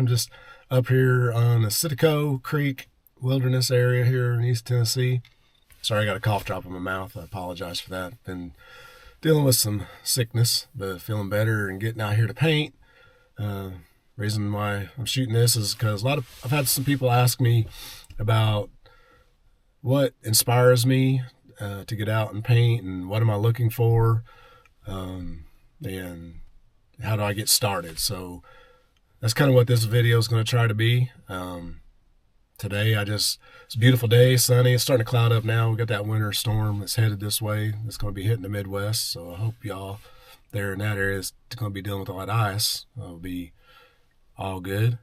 I'm just up here on the Citico Creek Wilderness area here in East Tennessee. Sorry, I got a cough drop in my mouth. I apologize for that. Been dealing with some sickness, but feeling better and getting out here to paint. Reason why I'm shooting this is because I've had some people ask me about what inspires me to get out and paint, and what am I looking for, and how do I get started. So that's kind of what this video is going to try to be. Today it's a beautiful day, sunny. It's starting to cloud up now. We got that winter storm that's headed this way. It's going to be hitting the Midwest. So I hope y'all there in that area is going to be dealing with all that ice. It'll be all good.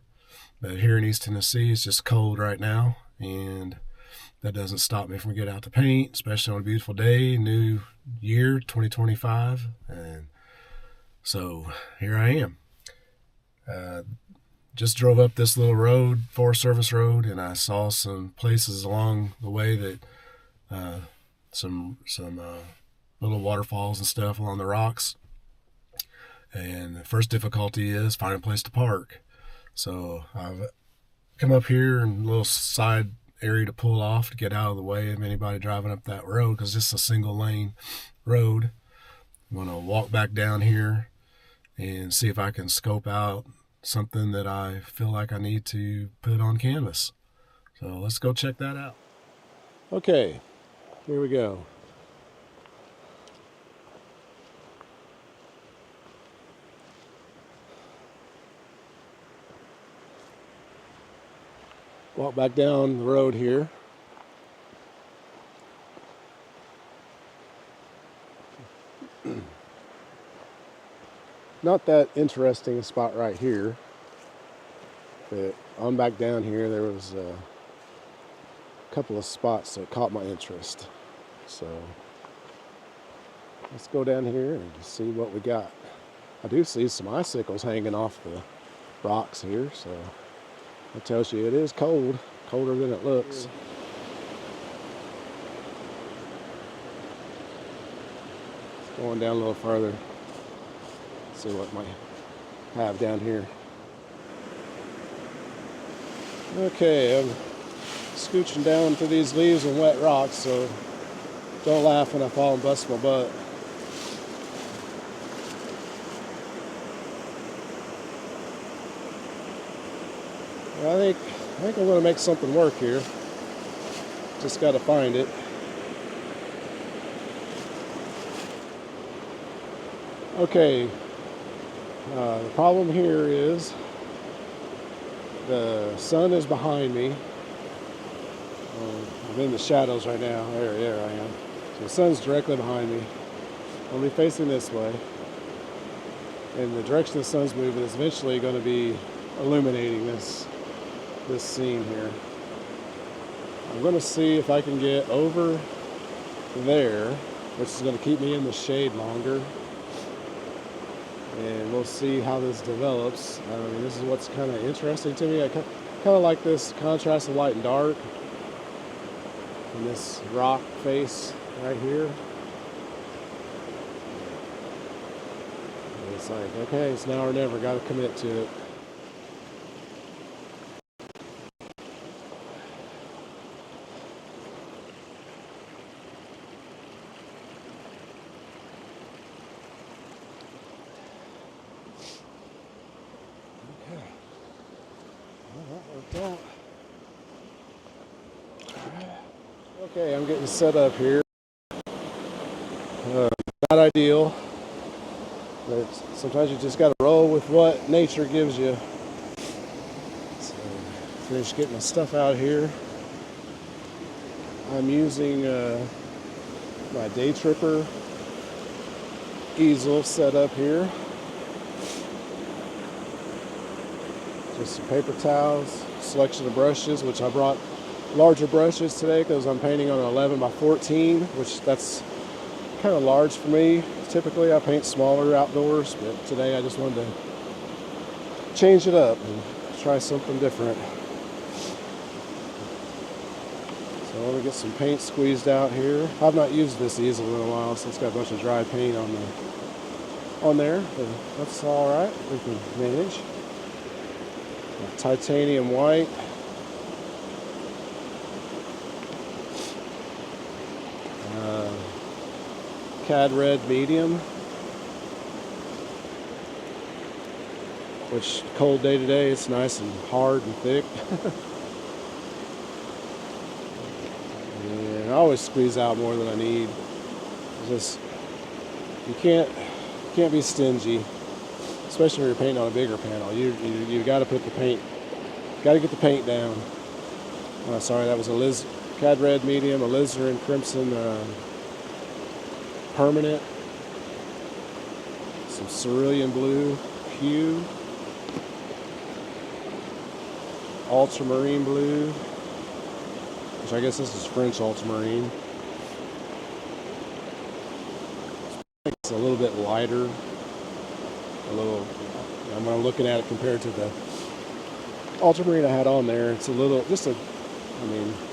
But here in East Tennessee, it's just cold right now, and that doesn't stop me from getting out to paint, especially on a beautiful day, new year, 2025. And so here I am. Just drove up this little road, Forest Service road, and I saw some places along the way that some little waterfalls and stuff along the rocks. And the first difficulty is finding a place to park. So I've come up here in a little side area to pull off to get out of the way of anybody driving up that road, because it's a single lane road. I'm going to walk back down here and see if I can scope out something that I feel like I need to put on canvas. So let's go check that out. Okay, here we go. Walk back down the road here. Not that interesting spot right here, but on back down here there was a couple of spots that caught my interest. So let's go down here and see what we got. I do see some icicles hanging off the rocks here, so that tells you it is cold, colder than it looks. Going down a little further, see what might have down here. Okay, I'm scooching down through these leaves and wet rocks, so don't laugh when I fall and bust my butt. I think I'm going to make something work here. Just got to find it. Okay, the problem here is the sun is behind me. I'm in the shadows right now. There I am. So the sun's directly behind me. I'll be facing this way. And the direction the sun's moving is eventually going to be illuminating this scene here. I'm going to see if I can get over there, which is going to keep me in the shade longer. And we'll see how this develops. I mean, this is what's kind of interesting to me. I kind of like this contrast of light and dark in this rock face right here. And it's like, okay, it's now or never. Got to commit to it. Okay, I'm getting set up here. Not ideal, but sometimes you just got to roll with what nature gives you. So, finish getting my stuff out here. I'm using my day tripper easel set up here. Just some paper towels, selection of brushes, which I brought larger brushes today because I'm painting on an 11 by 14, which that's kind of large for me. Typically I paint smaller outdoors, but today I just wanted to change it up and try something different. So let me get some paint squeezed out here. I've not used this easel in a while, so it's got a bunch of dry paint on there, but that's all right. We can manage. Titanium white. Cad red medium, which cold day today, it's nice and hard and thick. And I always squeeze out more than I need. Just you can't be stingy, especially when you're painting on a bigger panel. You got to put the paint, got to get the paint down. Oh, sorry, that was a Cad red medium, alizarin crimson permanent, some cerulean blue hue, ultramarine blue, which I guess this is French ultramarine. It's a little bit lighter, when I'm looking at it compared to the ultramarine I had on there, it's a little,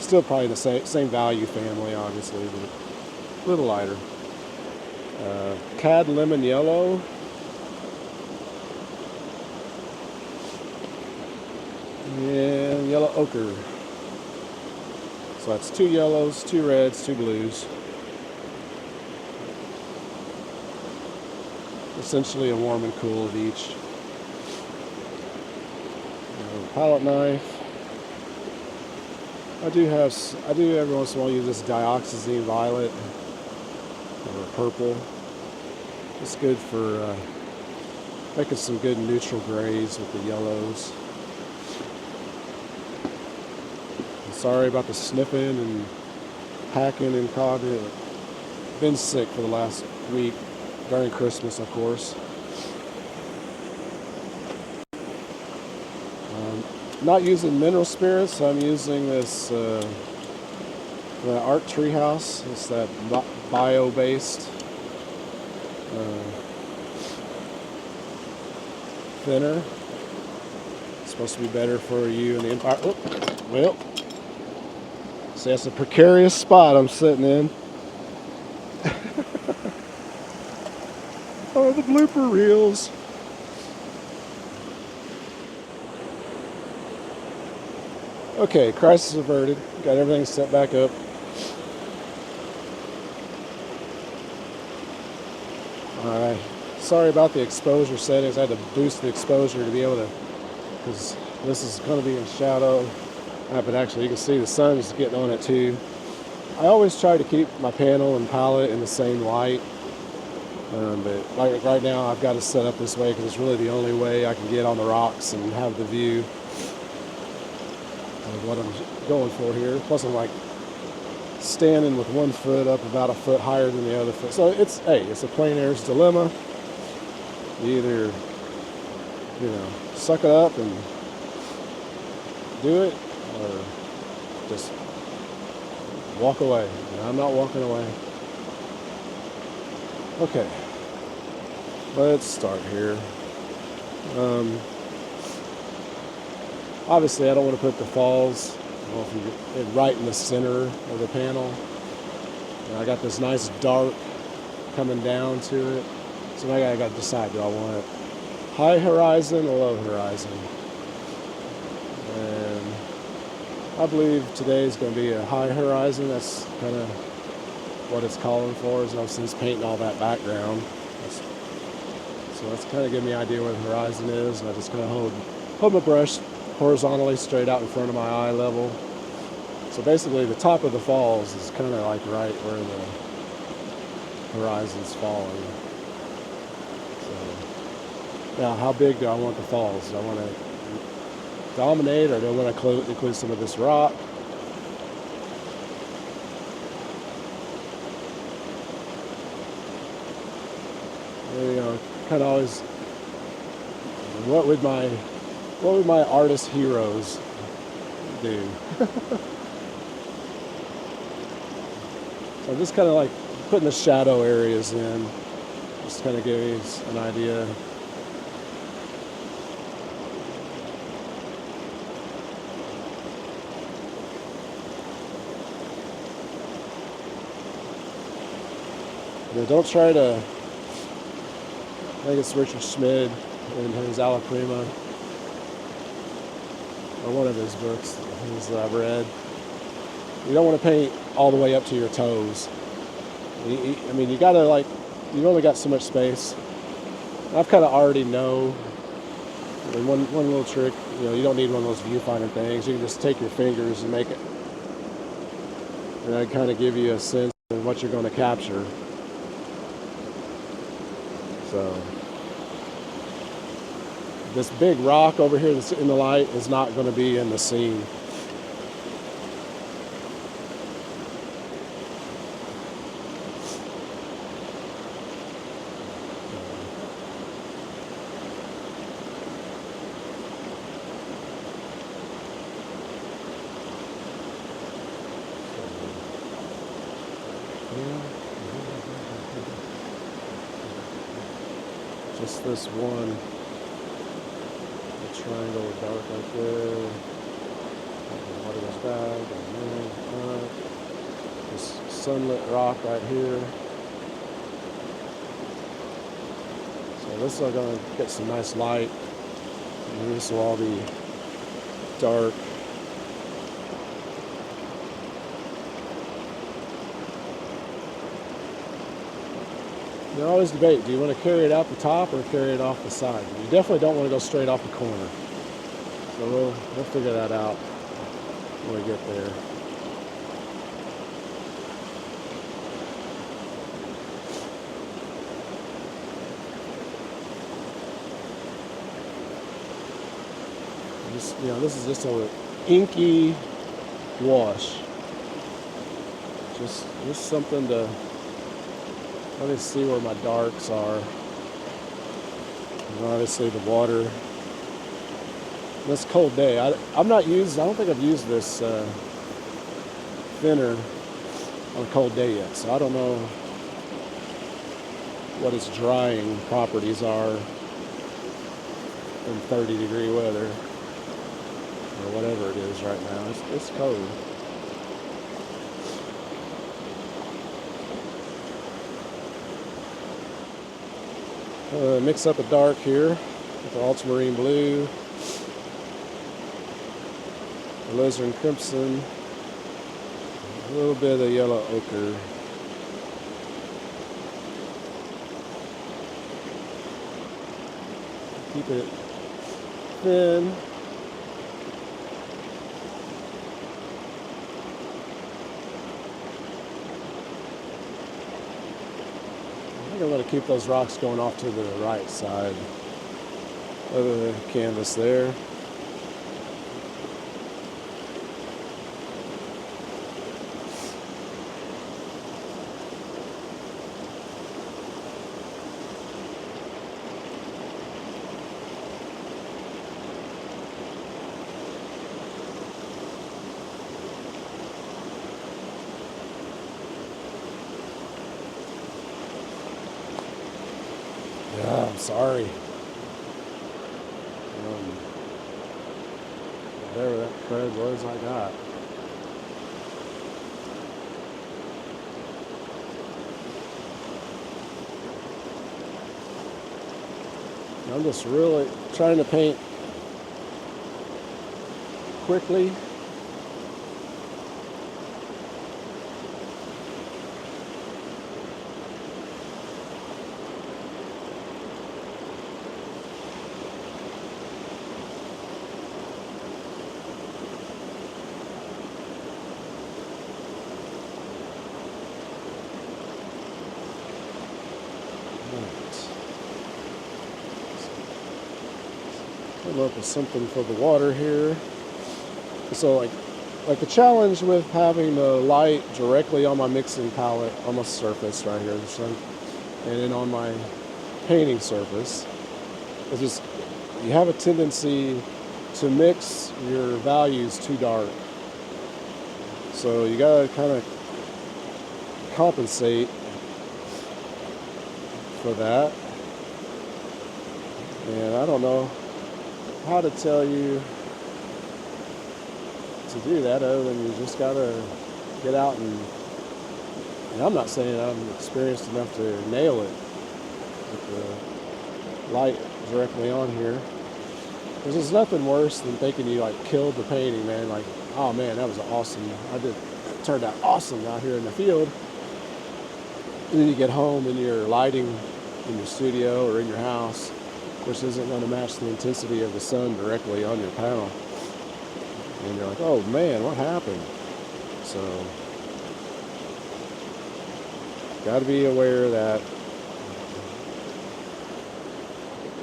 still probably the same value family, obviously, but a little lighter. Cad lemon yellow, and yellow ochre. So that's 2 yellows, 2 reds, 2 blues. Essentially a warm and cool of each. Palette knife. I do every once in a while use this dioxazine violet or purple. It's good for making some good neutral grays with the yellows. Sorry about the sniffing and hacking and coughing. Been sick for the last week during Christmas, of course. Not using mineral spirits. I'm using this the Art Treehouse. It's that bio-based thinner. It's supposed to be better for you and the environment. Oh, well, see, that's a precarious spot I'm sitting in. Oh, the blooper reels. Okay, crisis averted. Got everything set back up. Alright, sorry about the exposure settings. I had to boost the exposure to be able to, because this is going to be in shadow. But actually you can see the sun's getting on it too. I always try to keep my panel and palette in the same light. But like right now I've got to set up this way because it's really the only way I can get on the rocks and have the view of what I'm going for here. Plus I'm like standing with one foot up about a foot higher than the other foot. So it's a plein air's dilemma. You either, suck it up and do it, or just walk away. And I'm not walking away. Okay, let's start here. Obviously, I don't want to put the falls right in the center of the panel. And I got this nice dark coming down to it. So now I got to decide, do I want it high horizon or low horizon? And I believe today is going to be a high horizon. That's kind of what it's calling for, since painting all that background. So that's kind of giving me an idea where the horizon is, and I just kind of hold my brush horizontally straight out in front of my eye level. So basically the top of the falls is kind of like right where the horizon's falling. So now, how big do I want the falls? Do I want to dominate, or do I want to include some of this rock? Kind of always, what would my artist heroes do? So I'm just kind of like putting the shadow areas in, just kind of give you an idea. Don't try to, I think it's Richard Schmid in his Ala Prima. or one of his books that I've read. You don't want to paint all the way up to your toes. I mean, you gotta you've only got so much space. I've kind of already know. And one little trick, you don't need one of those viewfinder things. You can just take your fingers and make it, and that kind of give you a sense of what you're going to capture. So this big rock over here that's in the light is not going to be in the scene. Just this one triangle of dark right there. Water goes back, and then this sunlit rock right here. So this is going to get some nice light, and this will all be dark. You always debate, do you want to carry it out the top or carry it off the side? You definitely don't want to go straight off the corner. So we'll figure that out when we get there. This is just an inky wash. Just something to... Let me see where my darks are. And obviously the water. This cold day, I don't think I've used this thinner on a cold day yet. So I don't know what its drying properties are in 30-degree weather or whatever it is right now. It's cold. Mix up a dark here with the ultramarine blue, alizarin crimson, a little bit of yellow ochre. Keep it thin. I think I'm going to keep those rocks going off to the right side of the canvas there. Yeah, I'm sorry. Whatever that crud was I got. I'm just really trying to paint quickly. Come up with something for the water here. So like the challenge with having the light directly on my mixing palette on my surface right here, and then on my painting surface, is just you have a tendency to mix your values too dark. So you gotta kind of compensate for that. And I don't know how to tell you to do that other than you just gotta get out and I'm not saying I'm experienced enough to nail it with the light directly on here. Because there's nothing worse than thinking you like killed the painting, man. Like, oh man, that was awesome. It turned out awesome out here in the field. And then you get home and your lighting in your studio or in your house, which isn't going to match the intensity of the sun directly on your panel. And you're like, oh man, what happened? So, got to be aware of that,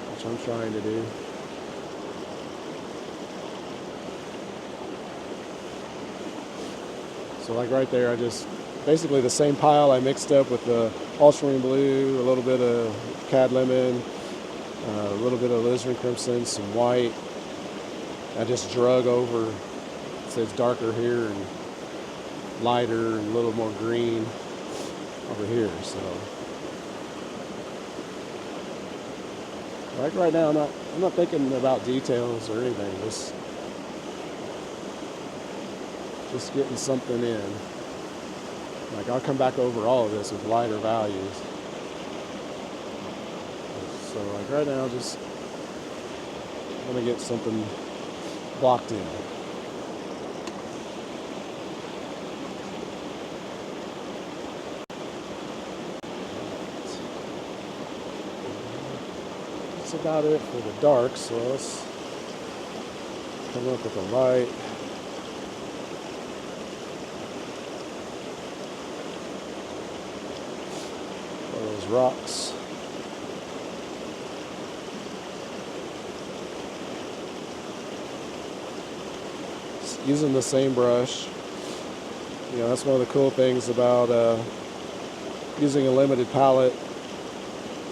which I'm trying to do. So like right there, I just, basically the same pile I mixed up with the ultramarine blue, a little bit of cad lemon, a little bit of alizarin crimson, some white. I just drug over, so it's darker here and lighter and a little more green over here. So like right now, I'm not thinking about details or anything. Just getting something in. Like I'll come back over all of this with lighter values. So like right now, just want to get something blocked in. That's about it for the dark. So let's come up with a light. Those rocks. Using the same brush. You know, that's one of the cool things about using a limited palette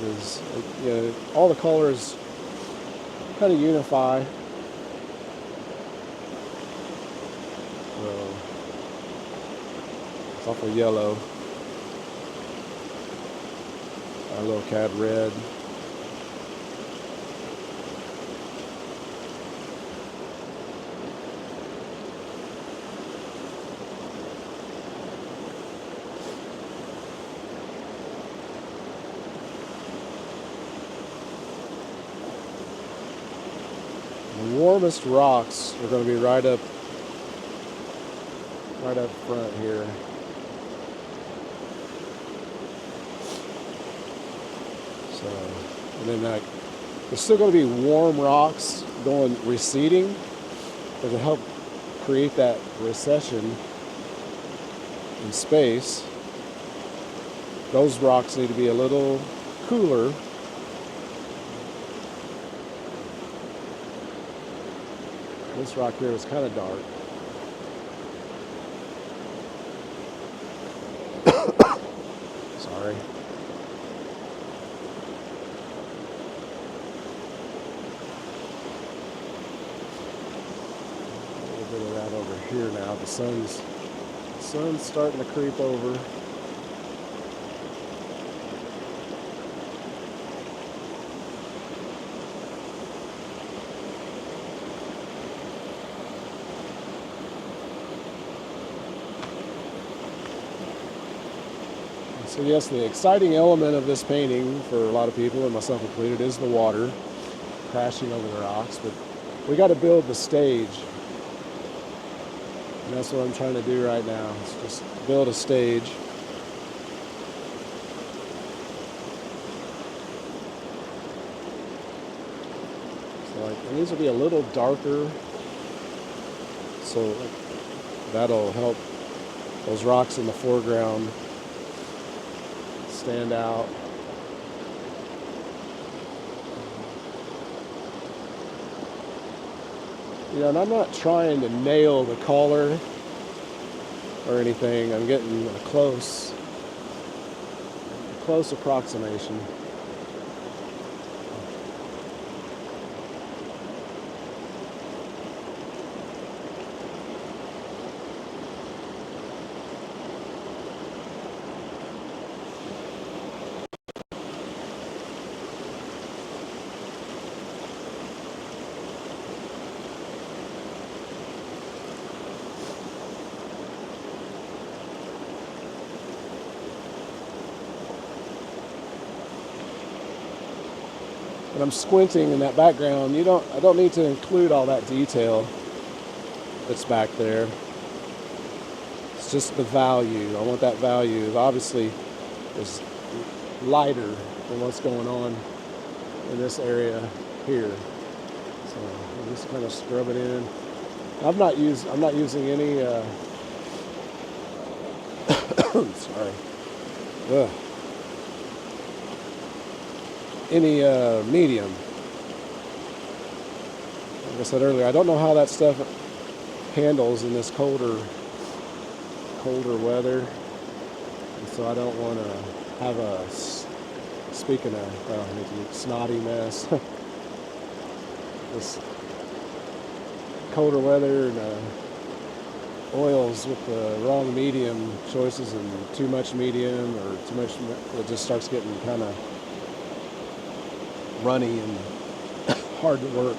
is, you know, all the colors kind of unify. So it's awful yellow. A little cad red. The warmest rocks are going to be right up front here. So, and then there's still going to be warm rocks going receding, but to help create that recession in space, those rocks need to be a little cooler. This rock here is kind of dark. Sorry. A little bit of that over here now. The sun's starting to creep over. So yes, the exciting element of this painting for a lot of people, and myself included, is the water crashing over the rocks. But we got to build the stage, and that's what I'm trying to do right now. Is just build a stage. So like, it needs to be a little darker, so that'll help those rocks in the foreground stand out. You know, and I'm not trying to nail the color or anything. I'm getting a close approximation. and I'm squinting in that background, I don't need to include all that detail that's back there. It's just the value. I want that value. Obviously, is lighter than what's going on in this area here. So I'm just kind of scrub it in. I'm not using any. Sorry. Ugh. Any medium. Like I said earlier, I don't know how that stuff handles in this colder weather, and so I don't want to have a, speaking of snotty mess, this colder weather and oils with the wrong medium choices and too much medium or too much, it just starts getting kind of runny and hard to work.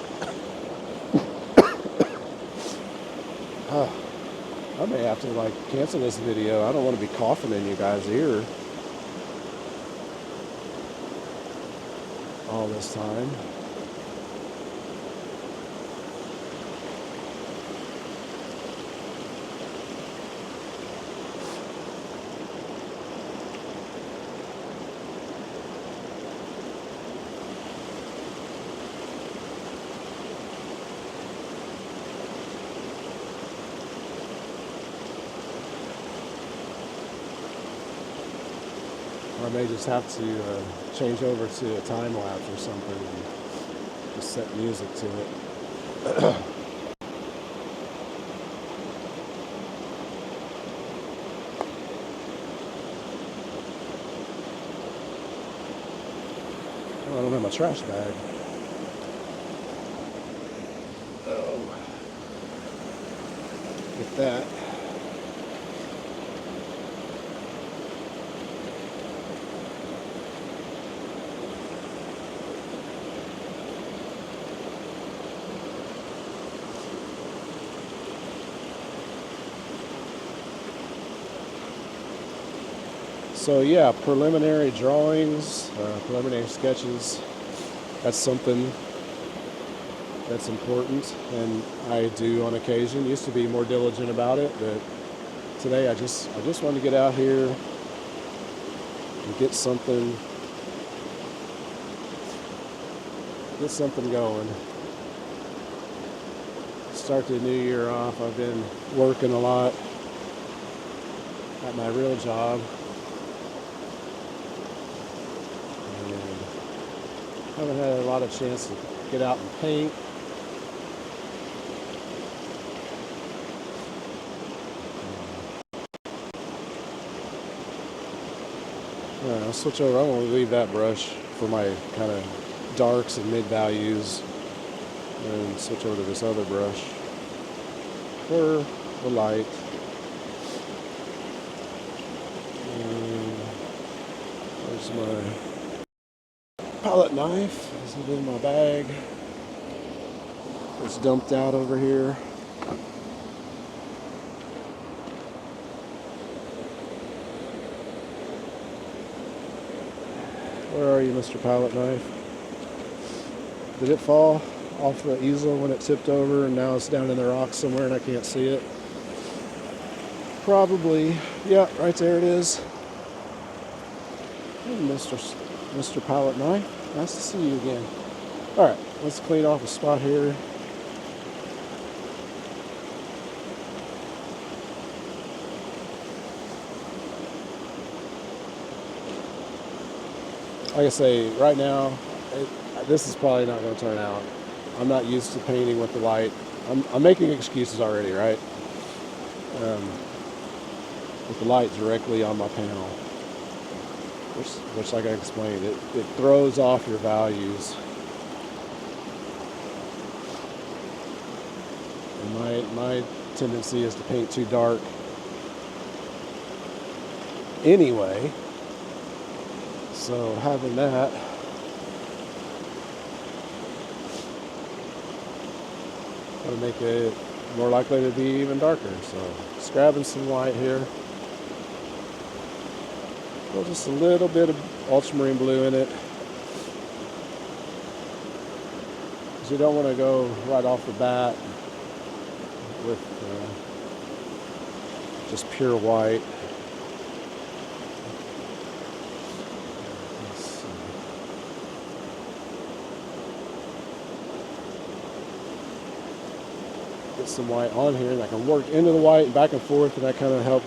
I may have to cancel this video. I don't want to be coughing in you guys' ear all this time. Or I may just have to change over to a time lapse or something and just set music to it. Oh, I don't have my trash bag. Oh, get that. So yeah, preliminary drawings, preliminary sketches, that's something that's important, and I do on occasion. Used to be more diligent about it, but today I just wanted to get out here and get something going. Start the new year off. I've been working a lot at my real job. Haven't had a lot of chance to get out and paint. Alright, I'll switch over. I'm going to leave that brush for my kind of darks and mid values, and switch over to this other brush for the light. And there's my palette knife. This is in my bag. It's dumped out over here. Where are you, Mr. Palette Knife? Did it fall off the easel when it tipped over and now it's down in the rocks somewhere and I can't see it? Probably. Yeah, right there it is. Hey, Mr. Palette Knife. Nice to see you again. Alright, let's clean off a spot here. Like I say, right now, this is probably not going to turn out. I'm not used to painting with the light. I'm making excuses already, right? With the light directly on my panel. Which like I explained, it throws off your values. And my tendency is to paint too dark anyway. So having that will make it more likely to be even darker. So just grabbing some light here. Just a little bit of ultramarine blue in it. you don't want to go right off the bat with just pure white. Get some white on here, and I can work into the white and back and forth, and that kind of help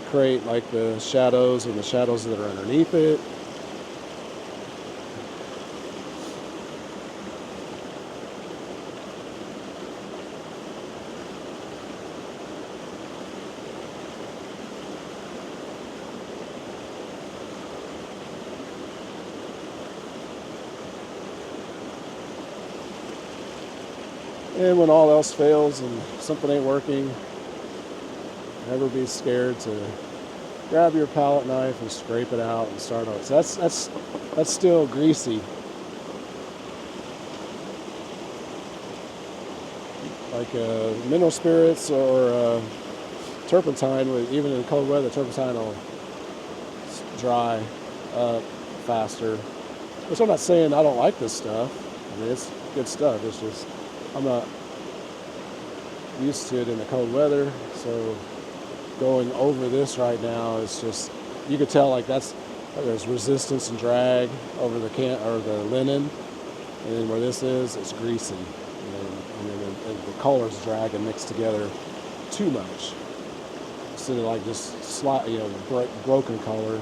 create like the shadows and the shadows that are underneath it. And when all else fails and something ain't working, never be scared to grab your palette knife and scrape it out and start on. So that's still greasy. Like mineral spirits or turpentine, even in cold weather, turpentine will dry up faster. Which I'm not saying I don't like this stuff. I mean, it's good stuff. It's just I'm not used to it in the cold weather, so going over this right now is just, you could tell like there's resistance and drag over the the linen, and then where this is, it's greasy, and the colors drag and mix together too much instead of like just slight, broken color.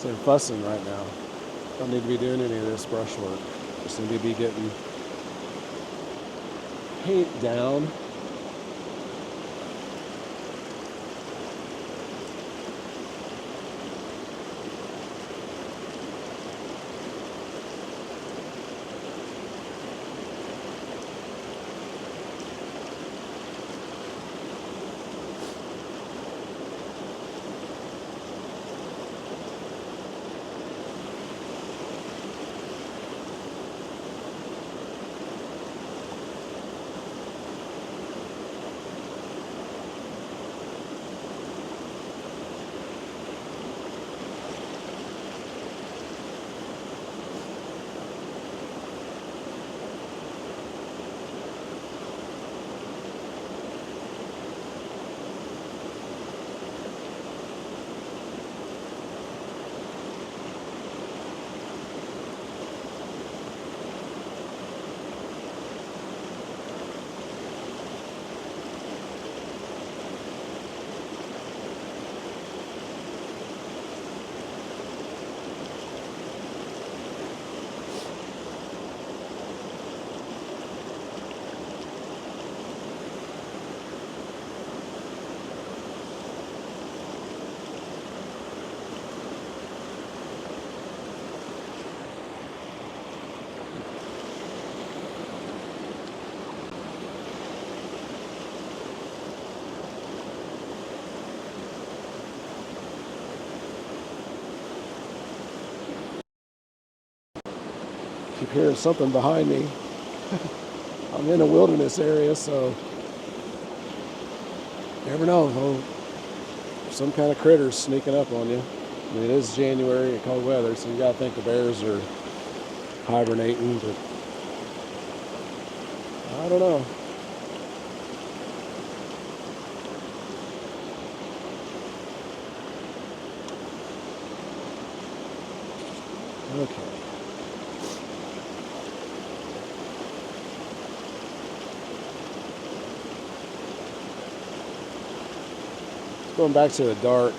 I'm fussing right now. Don't need to be doing any of this brush work. Just need to be getting paint down. Keep hearing something behind me. I'm in a wilderness area, so you never know. Some kind of critters sneaking up on you. I mean, it is January and cold weather, so you gotta think the bears are hibernating, but I don't know. Okay. Going back to the dark,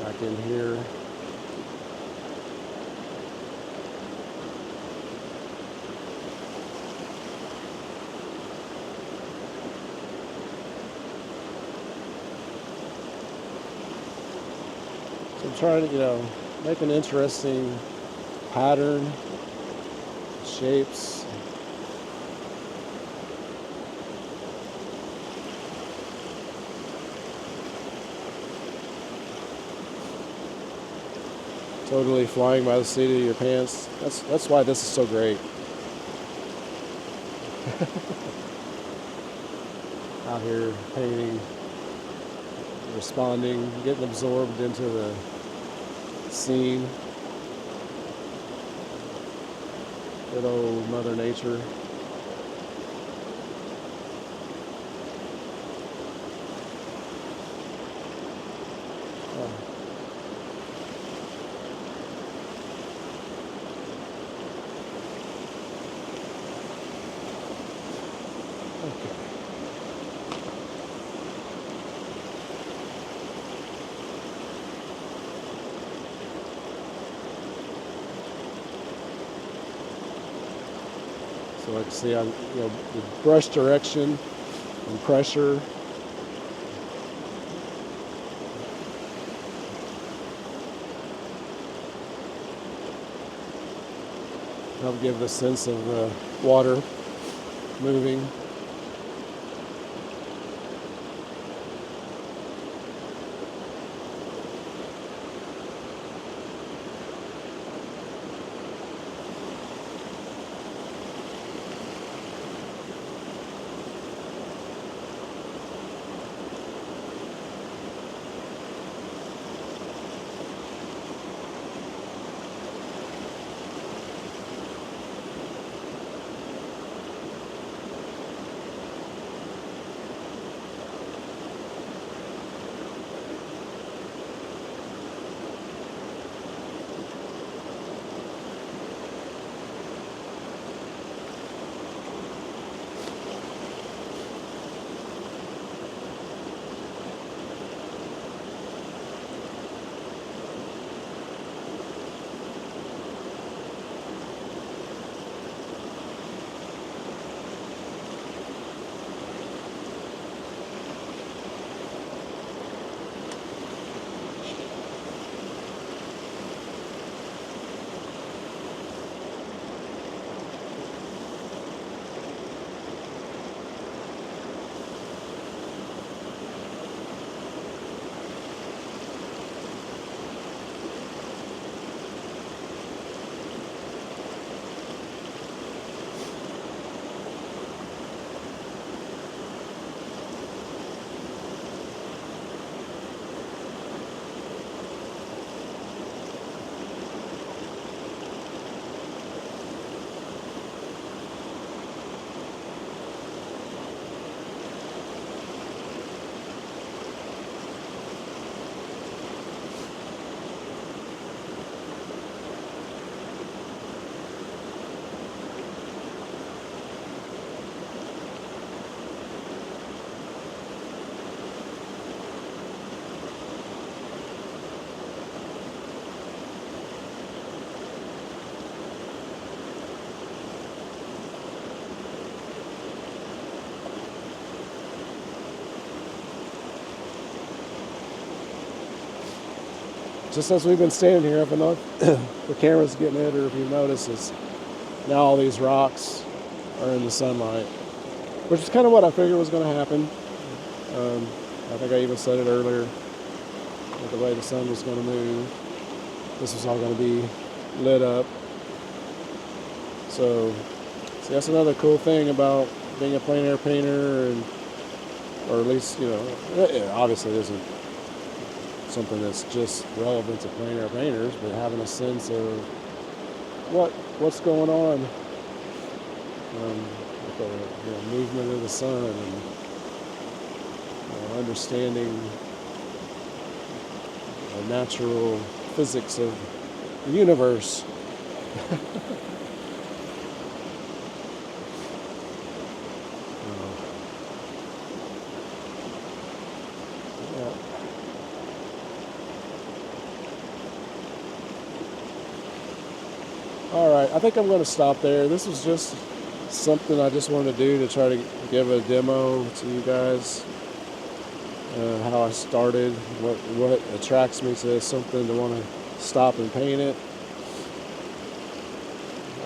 back in here. So I'm trying to, make an interesting pattern, shapes. totally flying by the seat of your pants. That's why this is so great. Out here painting, responding, getting absorbed into the scene. Good old Mother Nature. Okay. So like I see, the brush direction and pressure. Help give the sense of water moving. Just as we've been standing here, if the camera's getting it, or if you notice, is now all these rocks are in the sunlight, which is kind of what I figured was going to happen. I think I even said it earlier, with the way the sun was going to move, this was all going to be lit up. So that's another cool thing about being a plein air painter, or at least, obviously it isn't something that's just relevant to plein air painters, but having a sense of what's going on with the movement of the sun, and understanding the natural physics of the universe. All right, I think I'm going to stop there. This was just something I just wanted to do to try to give a demo to you guys, how I started, what attracts me to something to want to stop and paint it.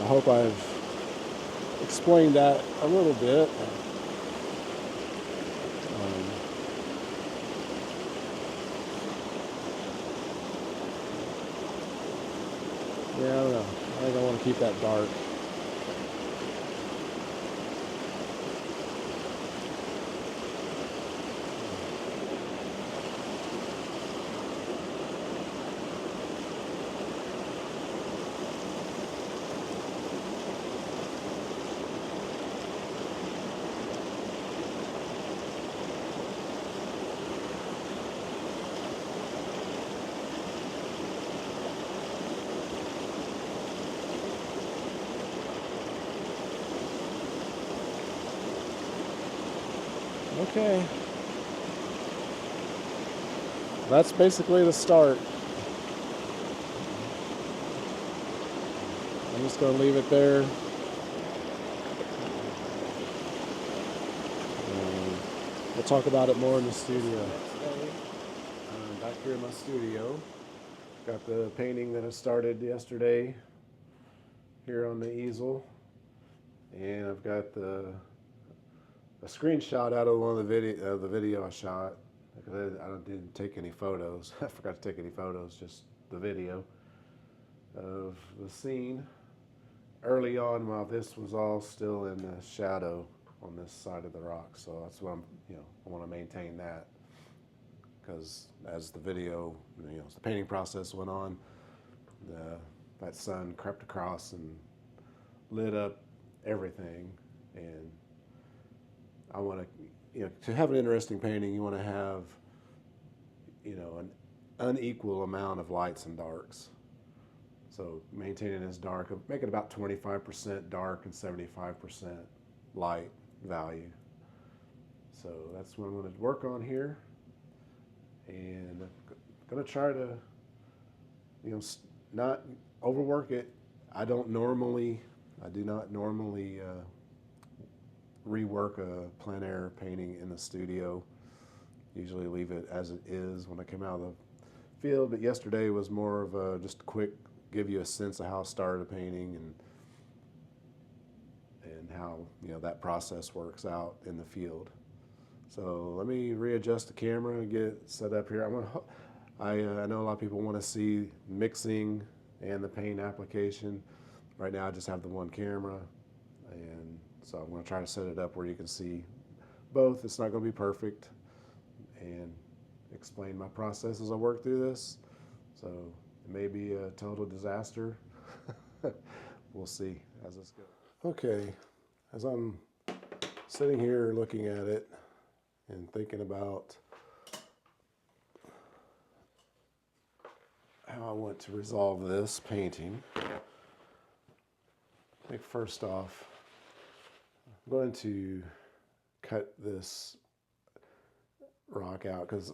I hope I've explained that a little bit. think I want to keep that dark. Okay, that's basically the start. I'm just going to leave it there. We'll talk about it more in the studio. Today, I'm back here in my studio. Got the painting that I started yesterday here on the easel, and I've got a screenshot out of one of the video I shot. Because I didn't take any photos. I forgot to take any photos, just the video of the scene early on while this was all still in the shadow on this side of the rock. So that's what I want to maintain that, because as the video, as the painting process went on, that sun crept across and lit up everything. And I want to have an interesting painting, you want to have, an unequal amount of lights and darks. So maintaining this dark, make it about 25% dark and 75% light value. So that's what I'm going to work on here. And I'm going to try to, not overwork it. I do not normally rework a plein air painting in the studio. Usually leave it as it is when I come out of the field. But yesterday was more of a just quick, give you a sense of how I started a painting and how that process works out in the field. So let me readjust the camera and get it set up here. I know a lot of people want to see mixing and the paint application. Right now I just have the one camera, and so I'm going to try to set it up where you can see both. It's not going to be perfect, and explain my process as I work through this. So it may be a total disaster. We'll see as this goes. Okay, as I'm sitting here looking at it and thinking about how I want to resolve this painting, I think first off, I'm going to cut this rock out because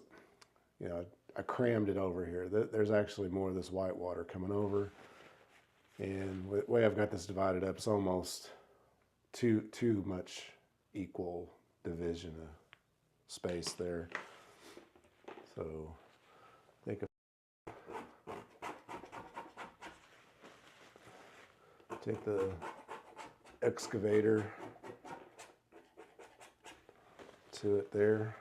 I crammed it over here. There's actually more of this white water coming over, and the way I've got this divided up, it's almost too much equal division of space there. So I think take the excavator to it there.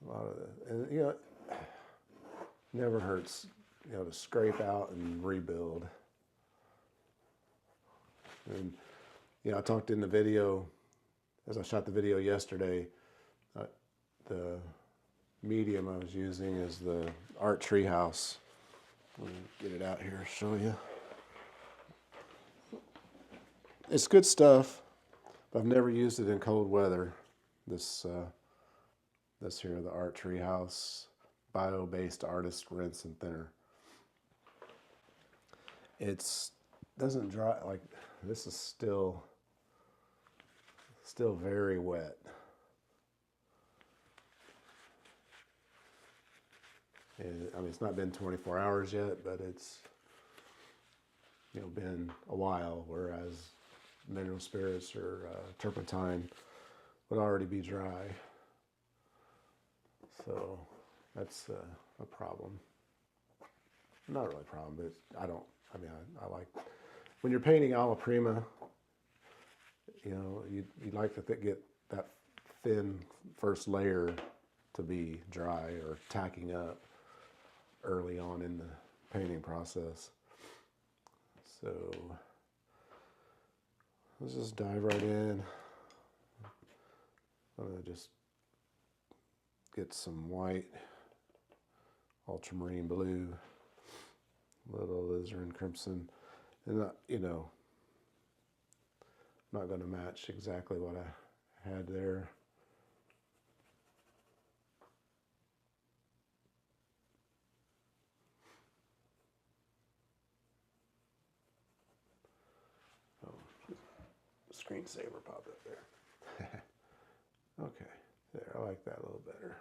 A lot of it, and never hurts, to scrape out and rebuild. And I talked in the video, as I shot the video yesterday, the medium I was using is the art treehouse. Let me get it out here, show you. It's good stuff, but I've never used it in cold weather. This here, the art treehouse bio-based artist rinse and thinner. It doesn't dry, like this is still very wet. And I mean, it's not been 24 hours yet, but it's been a while, whereas mineral spirits or turpentine would already be dry. So that's a problem. Not really a problem, but I like, when you're painting alla prima, you'd like to get that thin first layer to be dry or tacking up. early on in the painting process. So let's just dive right in. I'm going to just get some white, ultramarine blue, little alizarin crimson, and I'm not going to match exactly what I had there. Oh, screensaver popped up there. Okay, there, I like that a little better.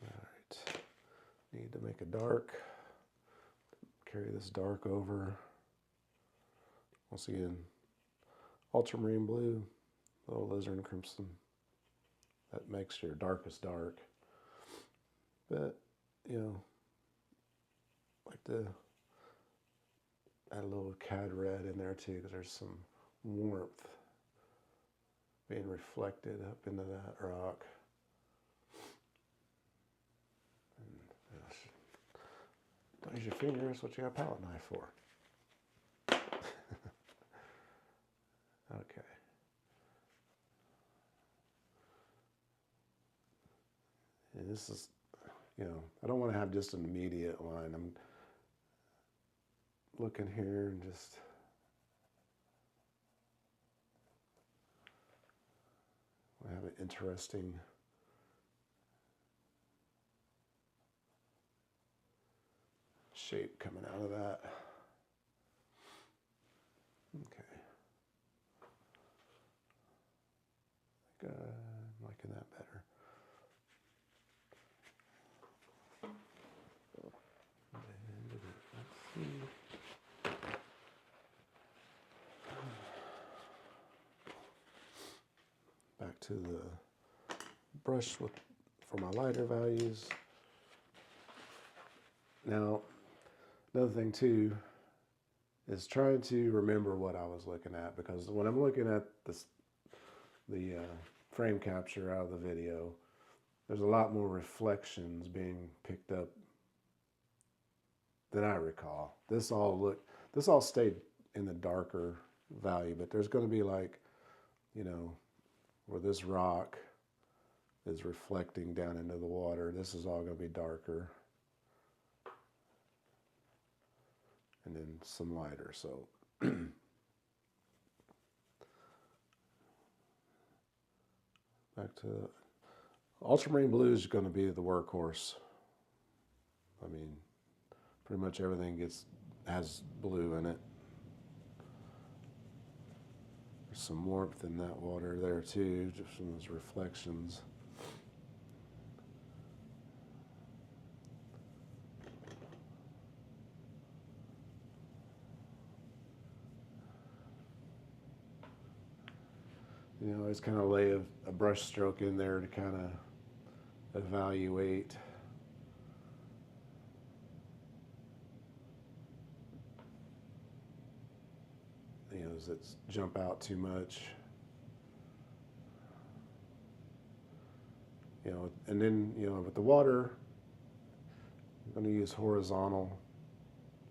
All right, need to make a dark. Carry this dark over. Once again, ultramarine blue, little alizarin crimson. That makes your darkest dark. But, like to add a little cad red in there too, because there's some warmth being reflected up into that rock. And, don't use your finger, that's what you got a palette knife for. Okay. And this is, I don't want to have just an immediate line. I'm looking here and just have an interesting shape coming out of that. Okay. I'm liking that better. Let's see. Back to the brush for my lighter values. Now, another thing too is trying to remember what I was looking at, because when I'm looking at the frame capture out of the video, there's a lot more reflections being picked up than I recall. This all stayed in the darker value, but there's going to be like, where this rock is reflecting down into the water, this is all going to be darker. And then some lighter, so. Back to ultramarine blue is going to be the workhorse. I mean, pretty much everything has blue in it. There's some warmth in that water there too, just from those reflections. Always kind of lay a brush stroke in there to kind of evaluate. Does it jump out too much? And then, with the water, I'm going to use horizontal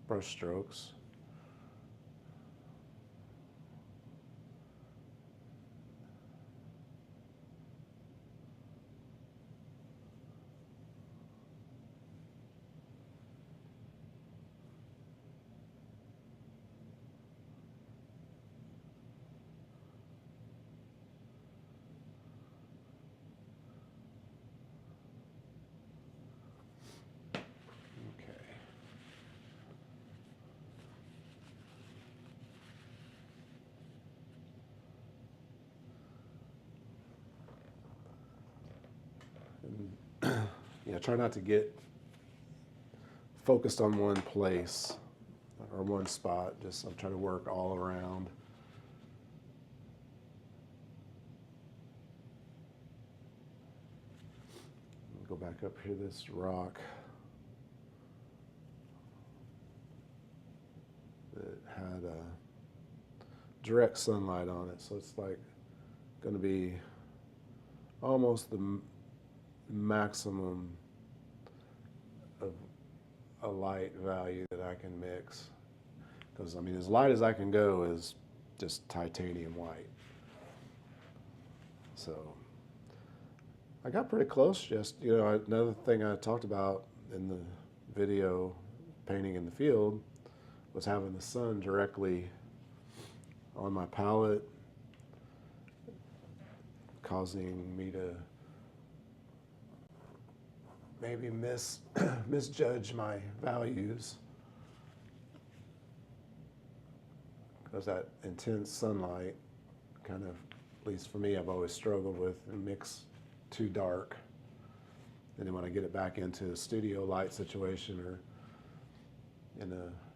brush strokes. Try not to get focused on one place or one spot. Just I'm trying to work all around. Go back up here, this rock that had direct sunlight on it, so it's like going to be almost the maximum of a light value that I can mix. Because, I mean, as light as I can go is just titanium white. So I got pretty close. Just, another thing I talked about in the video, painting in the field, was having the sun directly on my palette, causing me to maybe misjudge my values, because that intense sunlight kind of, at least for me, I've always struggled with and mix too dark. And then when I get it back into a studio light situation or in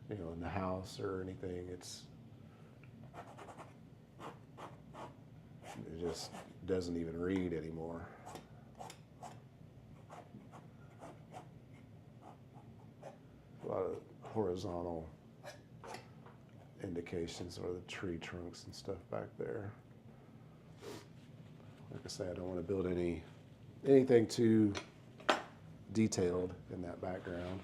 in the house or anything, it just doesn't even read anymore. A lot of horizontal indications, or the tree trunks and stuff back there. Like I say, I don't want to build anything too detailed in that background.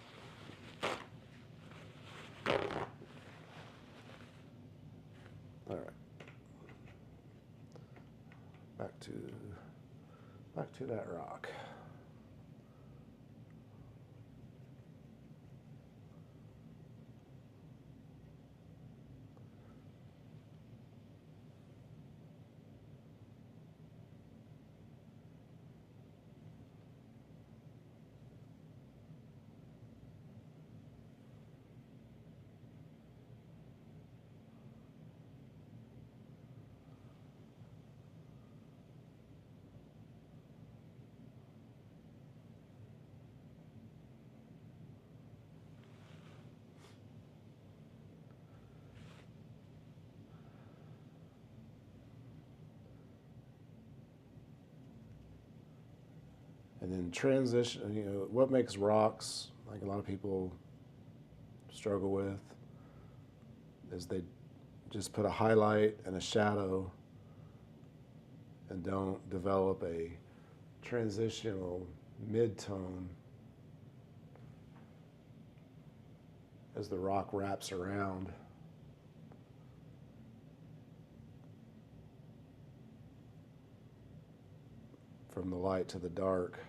All right, back to that rock. And then transition, what makes rocks, like a lot of people struggle with, is they just put a highlight and a shadow and don't develop a transitional mid-tone as the rock wraps around. From the light to the dark.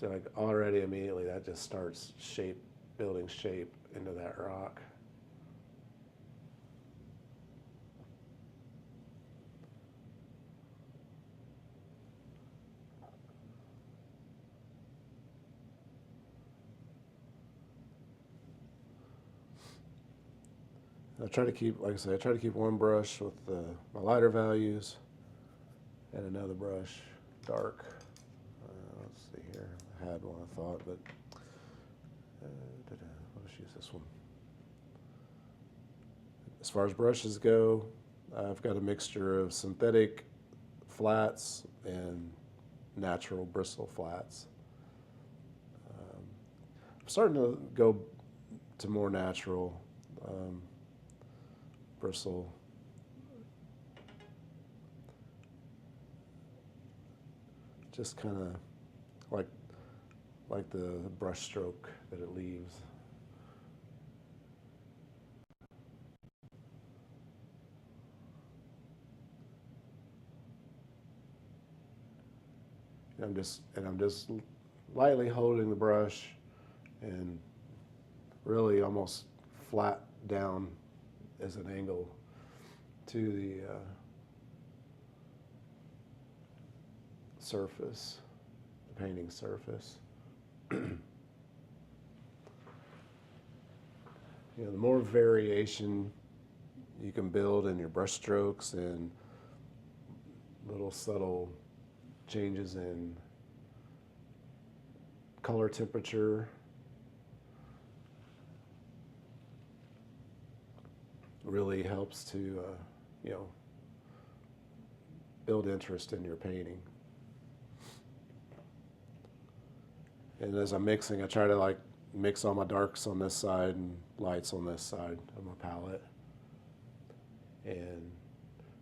So like already immediately that just starts building shape into that rock. I try to keep, like I said, I try to keep one brush with my lighter values and another brush dark. Let's see here. I had one, I thought, but let's use this one. As far as brushes go, I've got a mixture of synthetic flats and natural bristle flats. I'm starting to go to more natural bristle. Just kind of like the brush stroke that it leaves. I'm just lightly holding the brush and really almost flat down as an angle to the surface, the painting surface. The more variation you can build in your brush strokes and little subtle changes in color temperature, really helps to build interest in your painting. And as I'm mixing, I try to like mix all my darks on this side and lights on this side of my palette. And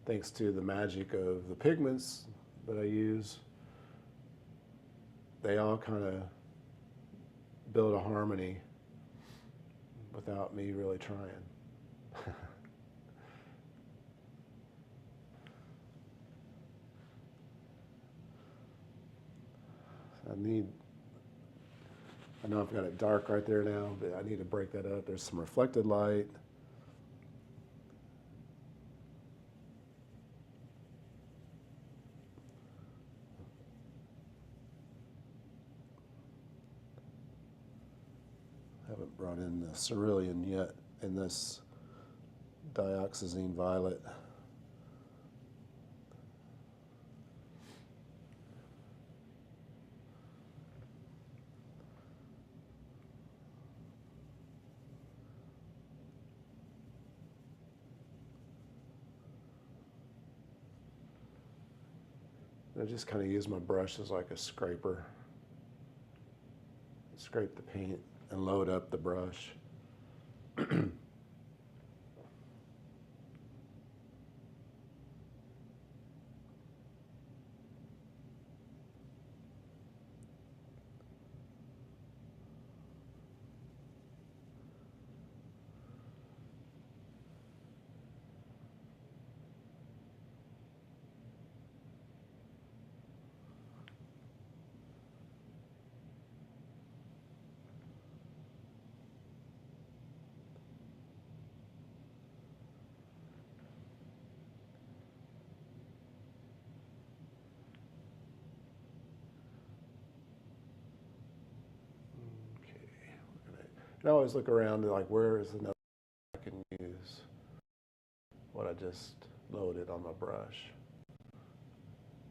thanks to the magic of the pigments that I use, they all kind of build a harmony without me really trying. I know I've got it dark right there now, but I need to break that up. There's some reflected light. Haven't brought in the cerulean yet in this dioxazine violet. I just kind of use my brush as like a scraper. Scrape the paint and load up the brush. And I always look around and like, where is another I can use what I just loaded on my brush.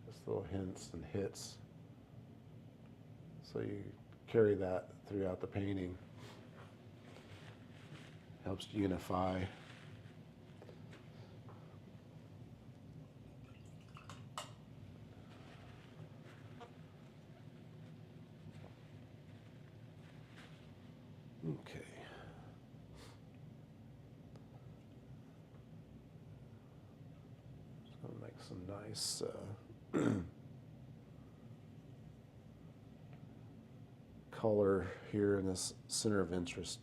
Just little hints and hits. So you carry that throughout the painting. Helps unify. Okay. Just gonna make some nice color here in this center of interest,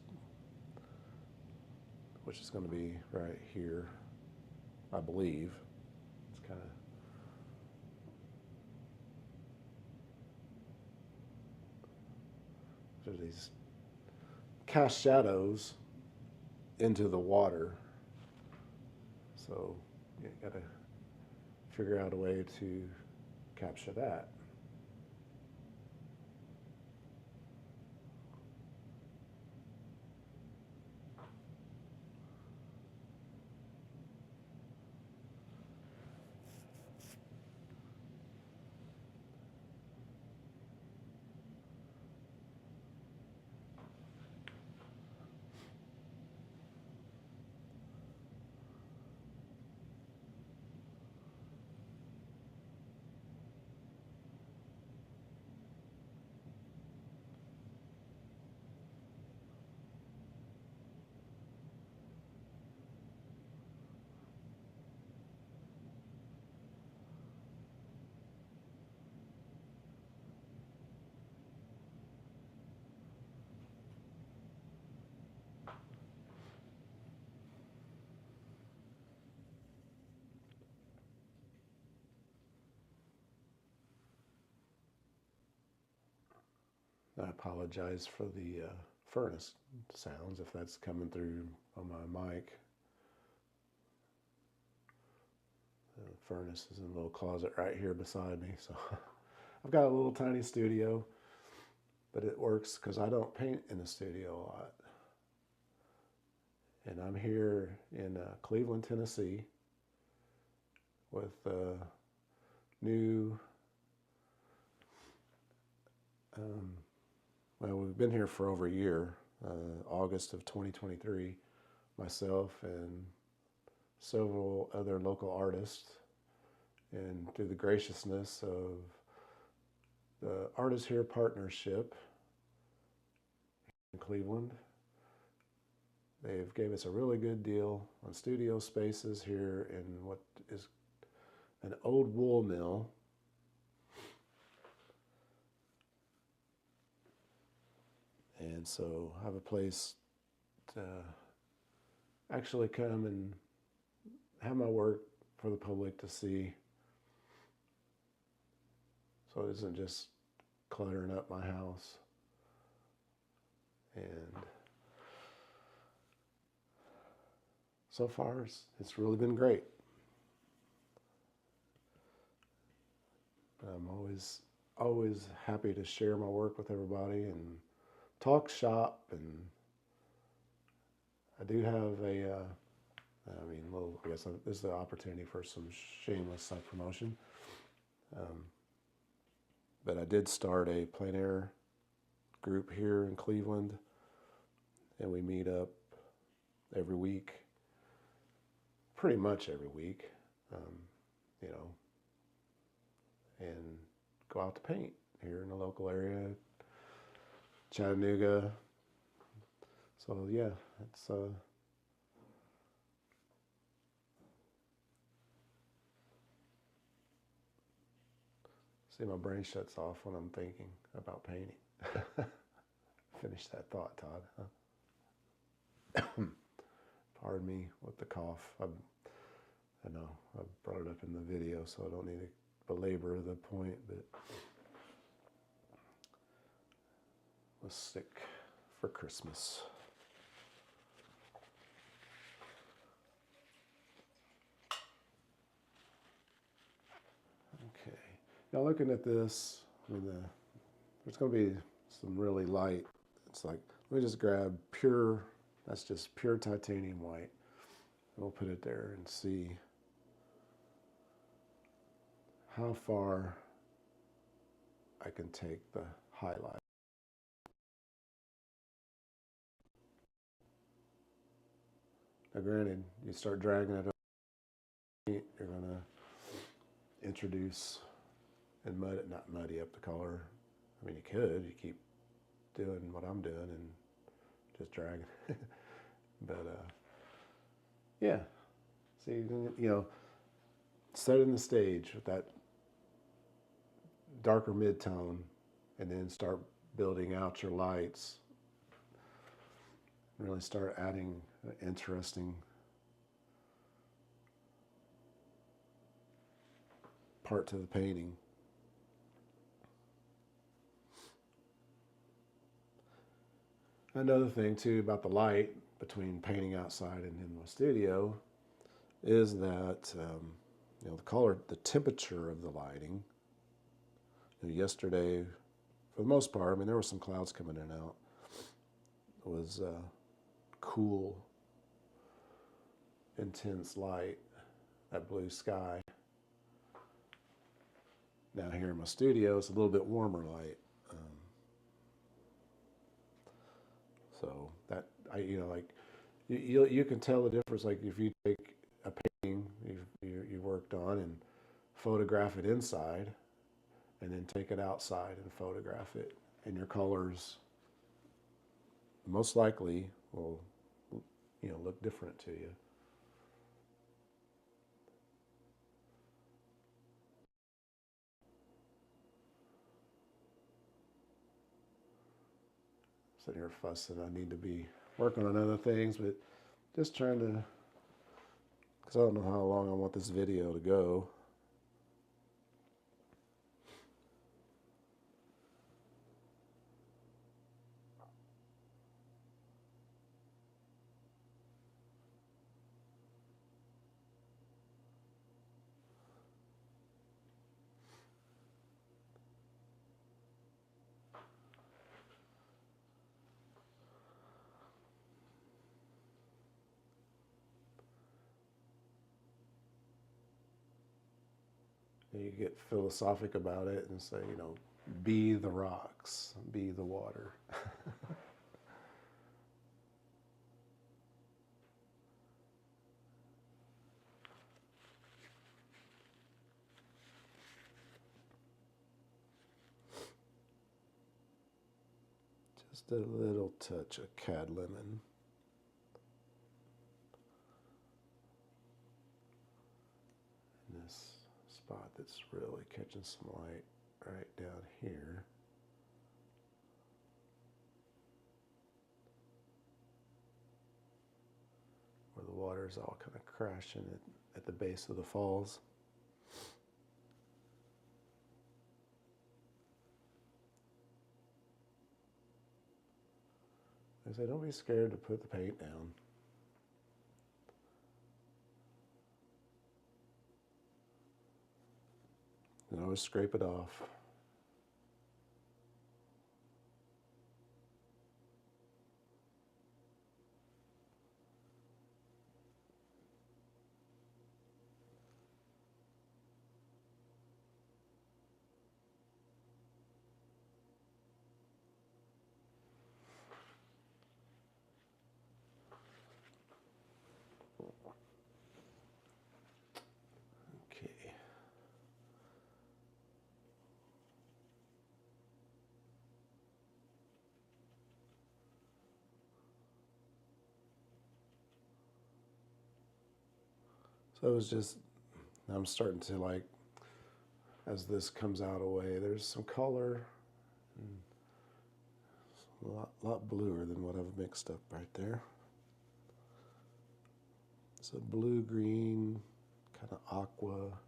which is going to be right here, I believe. It's kind of, there's these cast shadows into the water, so you got to figure out a way to capture that. I apologize for the furnace sounds if that's coming through on my mic. The furnace is in a little closet right here beside me, so I've got a little tiny studio, but it works because I don't paint in the studio a lot. And I'm here in Cleveland, Tennessee with new, well, we've been here for over a year, August of 2023, myself and several other local artists. And through the graciousness of the Artists Here Partnership, in Cleveland. They've gave us a really good deal on studio spaces here in what is an old wool mill. And so I have a place to actually come and have my work for the public to see. So it isn't just cluttering up my house. And so far, it's really been great. I'm always happy to share my work with everybody and talk shop. And I do have I guess this is the opportunity for some shameless self-promotion. But I did start a plein air group here in Cleveland, and we meet up every week, pretty much every week, and go out to paint here in the local area, Chattanooga. So yeah, it's see, my brain shuts off when I'm thinking about painting. Finish that thought, Todd. Huh? Pardon me with the cough. I know I brought it up in the video, so I don't need to belabor the point, but I was sick for Christmas. Okay. Now looking at this, there's going to be some really light. It's like, let me just grab pure, that's just pure titanium white. We'll put it there and see how far I can take the highlight. Now granted, you start dragging it up, you're going to introduce and not muddy up the color. I mean, you could, you keep doing what I'm doing and just dragging. But yeah, see, setting the stage with that darker mid-tone, and then start building out your lights. Really start adding an interesting part to the painting. Another thing too about the light between painting outside and in my studio is that the color, the temperature of the lighting. Yesterday, for the most part, I mean, there were some clouds coming in and out. It was cool, intense light, that blue sky. Now here in my studio, it's a little bit warmer light. So that you can tell the difference. Like if you take a painting you worked on and photograph it inside, and then take it outside and photograph it, and your colors most likely will look different to you. Sitting here fussing, I need to be working on other things, but just trying to, because I don't know how long I want this video to go. You get philosophic about it and say, be the rocks, be the water. Just a little touch of cad lemon. In this spot that's really catching some light right down here. Where the water's all kind of crashing at the base of the falls. I say, don't be scared to put the paint down. And always scrape it off. Okay. So it was just, I'm starting to like, as this comes out away, there's some color, and a lot bluer than what I've mixed up right there. It's a blue-green, kind of aqua.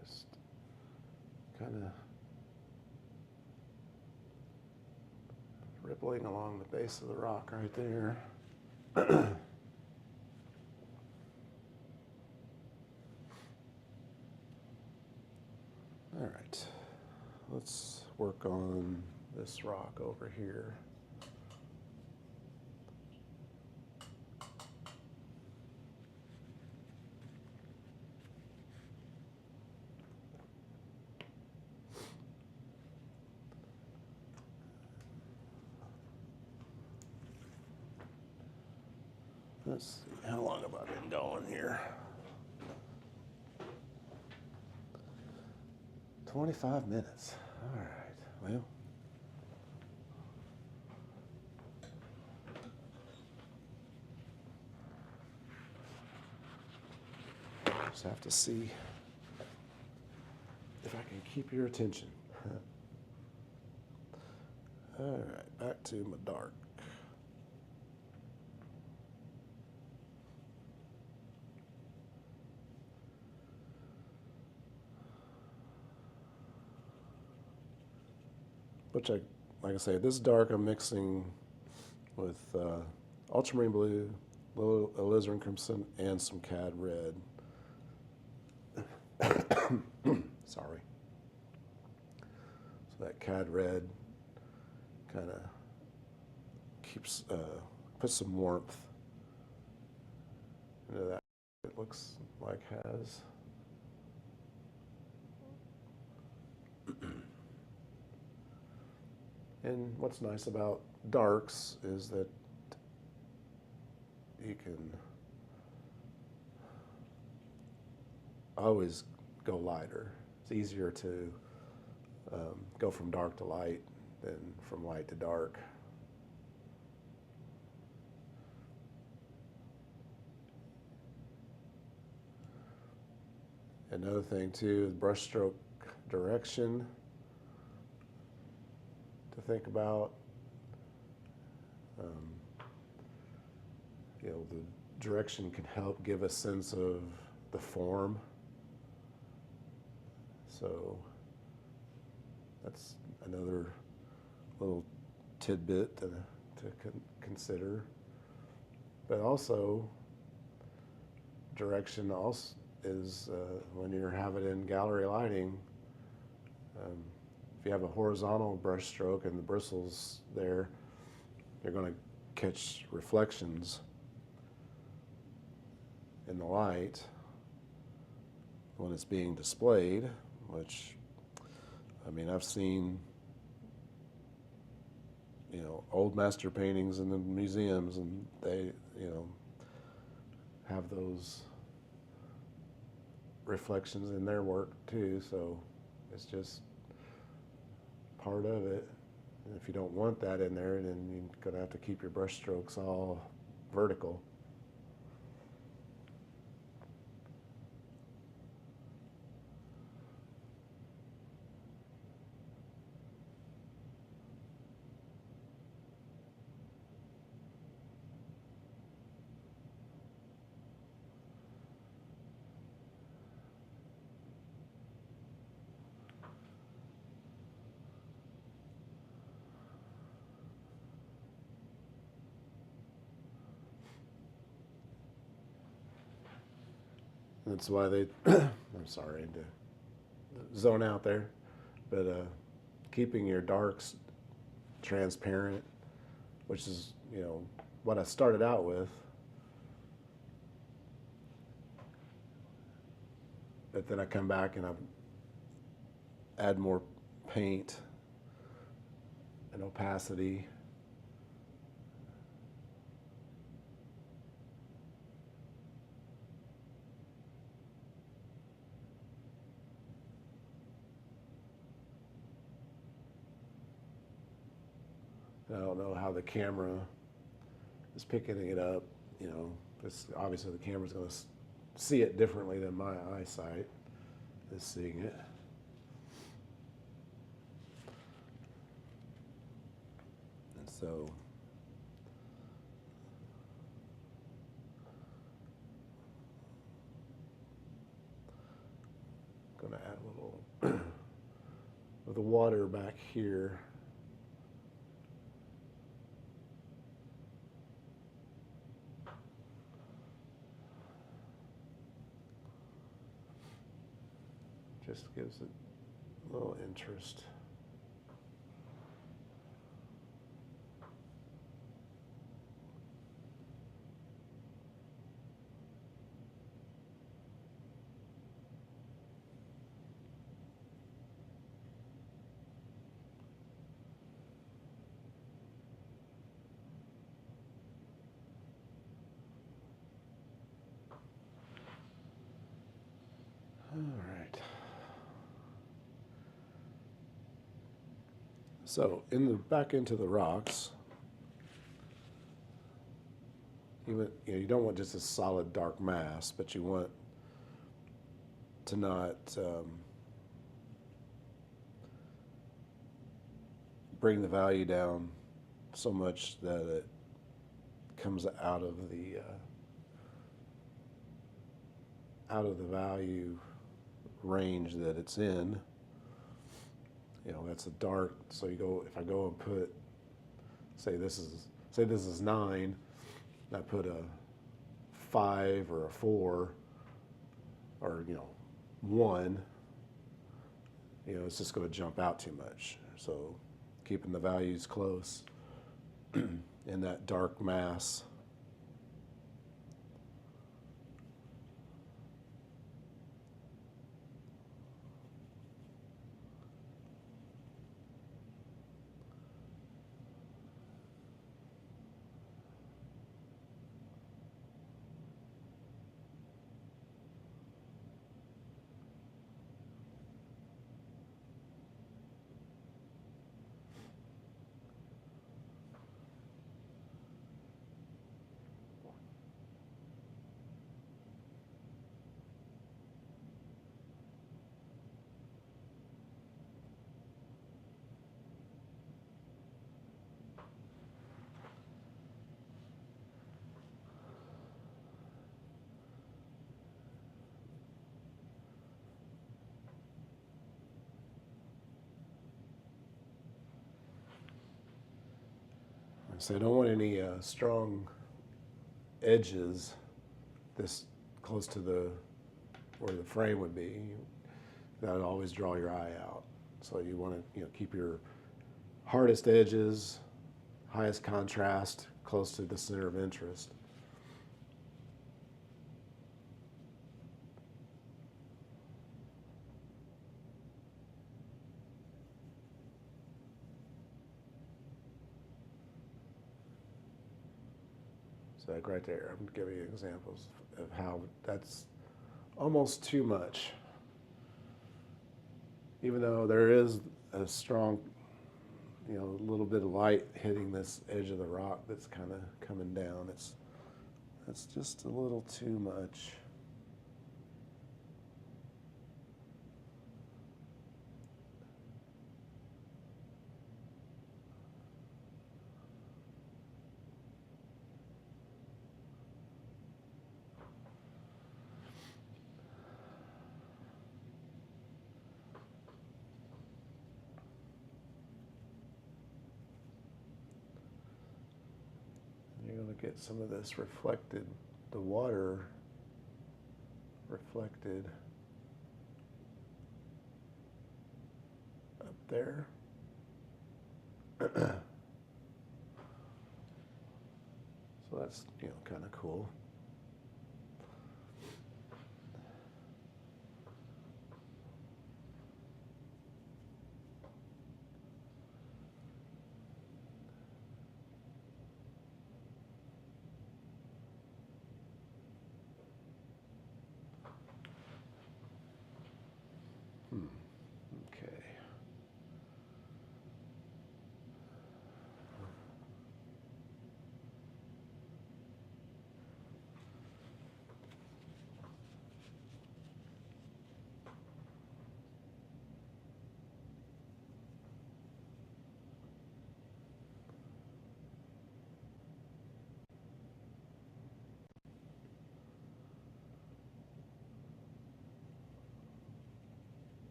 Just kind of rippling along the base of the rock right there. All right, let's work on this rock over here. Let's see, how long have I been going here? 25 minutes. All right, well. Just have to see if I can keep your attention. All right, back to my dark. Which like I say, this dark I'm mixing with ultramarine blue, little alizarin crimson, and some cad red. Sorry. So that cad red kind of keeps, puts some warmth into that. It looks like has. And what's nice about darks is that you can always go lighter. It's easier to go from dark to light than from light to dark. Another thing too is brushstroke direction to think about. The direction can help give a sense of the form. So that's another little tidbit to consider. But also, direction also is when you have it in gallery lighting. If you have a horizontal brush stroke and the bristles there, They're going to catch reflections in the light when it's being displayed, which, I mean, I've seen, old master paintings in the museums, and they, have those reflections in their work too, so it's just part of it. And if you don't want that in there, then you're going to have to keep your brush strokes all vertical. That's why they, I'm sorry to zone out there, but keeping your darks transparent, which is, what I started out with. But then I come back and I add more paint and opacity. I don't know how the camera is picking it up. Obviously the camera's going to see it differently than my eyesight is seeing it. And so I'm going to add a little of the water back here. Just gives it a little interest. All right. So back into the rocks, you don't want just a solid dark mass, but you want to not bring the value down so much that it comes out of the value range that it's in. That's a dark. So if I go and put, say this is 9, and I put a 5 or a 4 or 1, it's just going to jump out too much. So keeping the values close in that dark mass. So I don't want any strong edges this close to where the frame would be. That would always draw your eye out. So you want to keep your hardest edges highest contrast, close to the center of interest. So like right there, I'm giving you examples of how that's almost too much. Even though there is a strong, a little bit of light hitting this edge of the rock that's kind of coming down, that's just a little too much. You're going to get some of this reflected, the water reflected up there. So that's, kind of cool. Okay.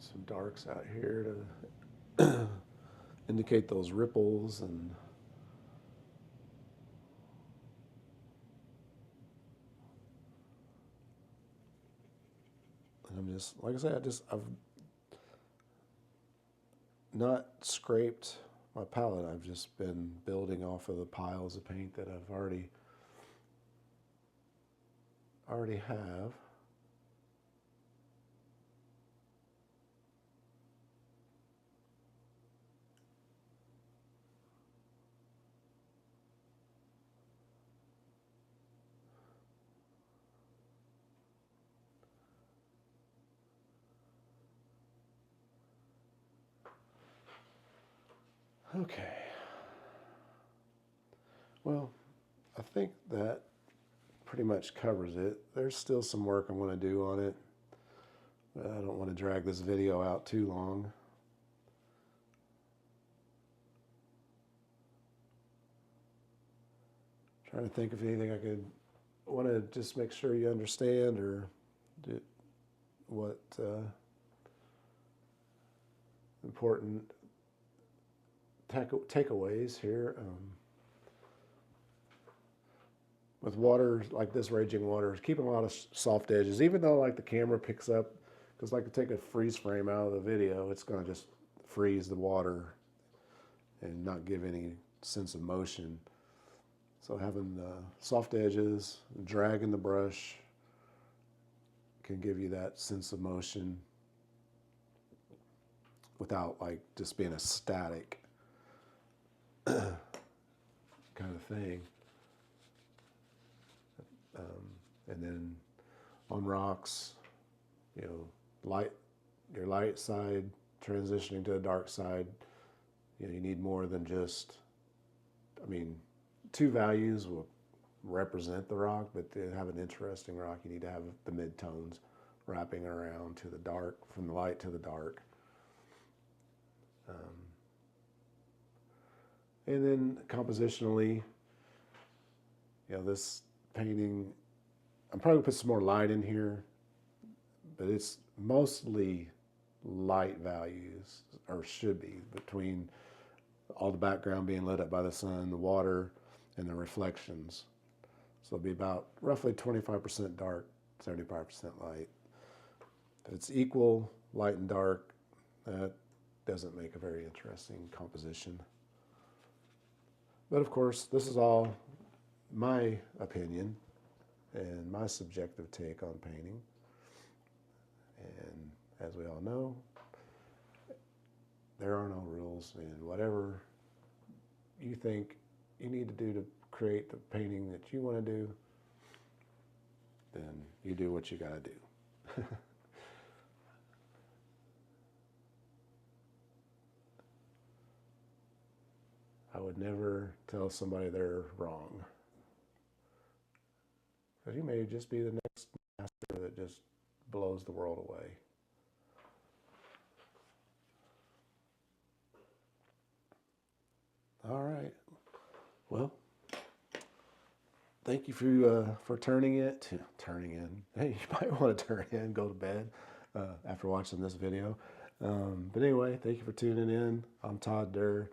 Some darks out here to indicate those ripples and I'm just, like I said, I've not scraped my palette. I've just been building off of the piles of paint that I've already have. Okay. Well, I think that pretty much covers it. There's still some work I want to do on it. I don't want to drag this video out too long. Trying to think of anything I could want to just make sure you understand or what important takeaways here. With water like this, raging water, keeping a lot of soft edges, even though like the camera picks up, because like to take a freeze frame out of the video, it's going to just freeze the water and not give any sense of motion. So having the soft edges, dragging the brush can give you that sense of motion without like just being a static kind of thing. And then on rocks, your light side transitioning to the dark side, you need more than just, two values will represent the rock, but to have an interesting rock, you need to have the mid-tones wrapping around to the dark, from the light to the dark. And then compositionally, This painting, I'm probably gonna put some more light in here, but it's mostly light values, or should be, between all the background being lit up by the sun, the water, and the reflections. So it'll be about roughly 25% dark, 75% light. If it's equal light and dark, that doesn't make a very interesting composition. But of course, this is all my opinion and my subjective take on painting. And as we all know, there are no rules, and whatever you think you need to do to create the painting that you want to do, then you do what you got to do. I would never tell somebody they're wrong, because you may just be the next master that just blows the world away. All right. Well, thank you for turning in. Hey, you might want to turn in, go to bed after watching this video. But anyway, thank you for tuning in. I'm Todd Durr,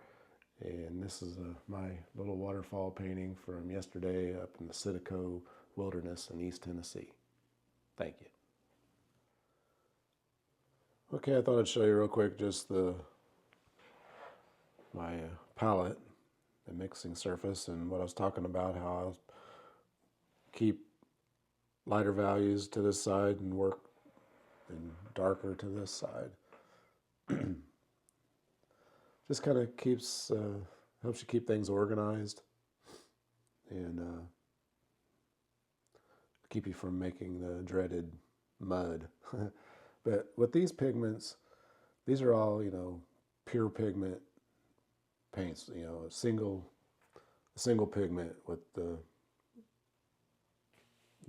and this is my little waterfall painting from yesterday up in the Citico Wilderness in East Tennessee. Thank you. Okay, I thought I'd show you real quick just my palette and mixing surface, and what I was talking about, how I'll keep lighter values to this side and work and darker to this side. Just kind of helps you keep things organized, and keep you from making the dreaded mud. But with these pigments, these are all, pure pigment paints, a single pigment with the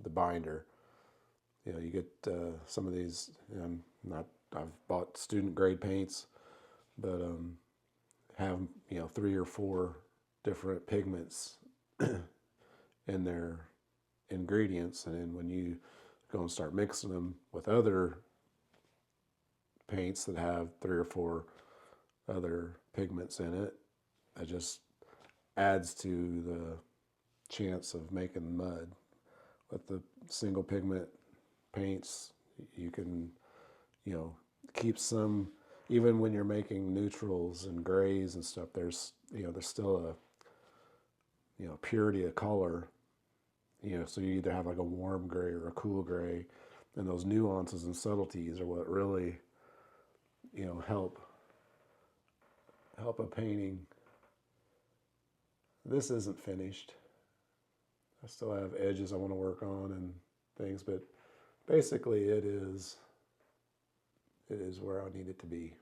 binder. You get some of these, I've bought student grade paints, but have 3 or 4 different pigments in their ingredients, and then when you go and start mixing them with other paints that have 3 or 4 other pigments in it, it just adds to the chance of making mud. With the single pigment paints, you can keep some, even when you're making neutrals and grays and stuff, there's still a purity of color. So you either have like a warm gray or a cool gray, and those nuances and subtleties are what really help a painting. This isn't finished. I still have edges I want to work on and things, but basically it is where I need it to be.